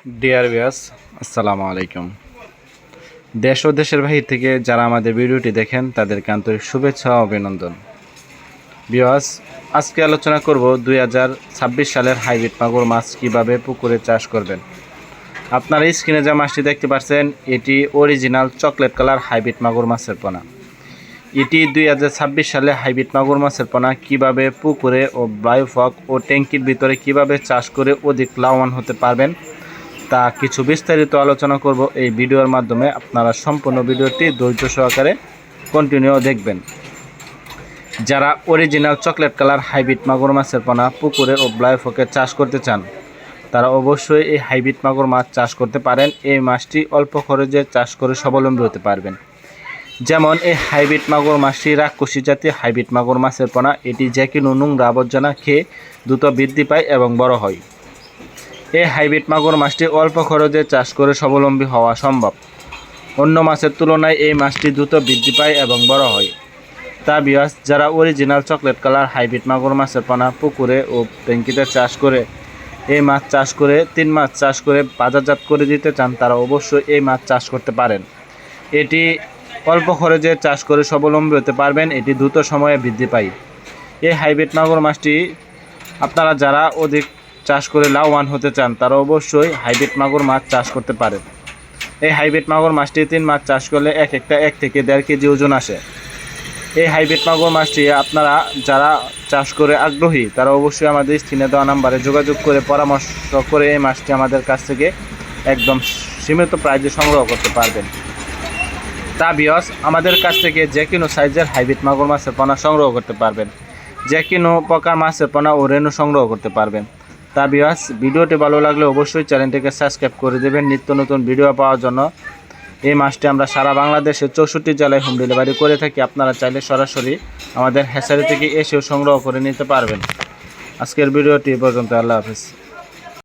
Dear viewers, আসসালামু আলাইকুম। দেশ ও দেশের বাহির থেকে যারা আমাদের ভিডিওটি দেখেন তাদেরকে আন্তরিক শুভেচ্ছা ও অভিনন্দন। ভিউয়ার্স, আজকে আলোচনা করব 2026 সালের হাইব্রিড মাগুর মাছ কিভাবে পুকুরে চাষ করবেন। আপনারা স্ক্রিনে যে মাছটি দেখতে পাচ্ছেন এটি অরিজিনাল চকলেট কালার হাইব্রিড মাগুর মাছের পোনা। এটি 2026 সালে হাইব্রিড মাগুর মাছের পোনা কিভাবে পুকুরে ও বায়োফক ও ট্যাঙ্কির ভিতরে কিভাবে চাষ করে অধিক লাভবান হতে পারবেন তা কিছু বিস্তারিত আলোচনা করব এই ভিডিওর মাধ্যমে। আপনারা সম্পূর্ণ ভিডিওটি ধৈর্য সহকারে কন্টিনিউ দেখবেন। যারা অরিজিনাল চকলেট কালার হাইব্রিড মাগুর মাছের পোনা পুকুরে ও বায়োফকে চাষ করতে চান তারা অবশ্যই এই হাইব্রিড মাগুর মাছ চাষ করতে পারেন। এই মাছটি অল্প খরচে চাষ করে স্বাবলম্বী হতে পারবেন। যেমন এই হাইব্রিড মাগুর মাছটি রাক্ষসী জাতীয় হাইব্রিড মাগুর মাছের পোনা। এটি যে কোনো নোংরা আবর্জনা খেয়ে দ্রুত বৃদ্ধি পায় এবং বড় হয়। এই হাইব্রিড মাগুর মাছটি অল্প খরচে চাষ করে স্বাবলম্বী হওয়া সম্ভব। অন্য মাছের তুলনায় এই মাছটি দ্রুত বৃদ্ধি পায় এবং বড় হয়। তা ভিউয়ার্স, যারা অরিজিনাল চকলেট কালার হাইব্রিড মাগুর মাছের পোনা পুকুরে ও ট্যাঙ্কিতে চাষ করে এই মাছ চাষ করে 3 মাস চাষ করে বাজারজাত করে দিতে চান তারা অবশ্যই এই মাছ চাষ করতে পারেন। এটি অল্প খরচে চাষ করে স্বাবলম্বী হতে পারবেন। এটি দ্রুত সময়ে বৃদ্ধি পায়। এই হাইব্রিড মাগুর মাছটি আপনারা যারা অধিক চাষ করে লাভবান হতে চান তারা অবশ্যই হাইব্রিড মাগুর মাছ চাষ করতে পারেন। এই হাইব্রিড মাগুর মাছটি 3 মাস চাষ করলে একটা 1 থেকে 1.5 কেজি ওজন আসে। এই হাইব্রিড মাগুর মাছটি আপনারা যারা চাষ করে আগ্রহী তারা অবশ্যই আমাদের স্ক্রিনে দেওয়া নাম্বারে যোগাযোগ করে পরামর্শ করে এই মাছটি আমাদের কাছ থেকে একদম সীমিত প্রাইজে সংগ্রহ করতে পারবেন। তা ভিউয়ার্স, আমাদের কাছ থেকে যে কোনো সাইজের হাইব্রিড মাগুর মাছের পোনা সংগ্রহ করতে পারবেন। যে কোনো প্রকার মাছের পোনা ও রেণু সংগ্রহ করতে পারবেন। তা ভিউয়ার্স, ভিডিওটি ভালো লাগলে অবশ্যই চ্যানেলটিকে সাবস্ক্রাইব করে দেবেন নিত্য নতুন ভিডিও পাওয়ার জন্য। এই মাছটি আমরা সারা বাংলাদেশে 64 জেলায় হোম ডেলিভারি করে থাকি। আপনারা চাইলে সরাসরি আমাদের হ্যাচারি থেকে এসেও সংগ্রহ করে নিতে পারবেন। আজকের ভিডিওটি এ পর্যন্ত। আল্লাহ হাফেজ।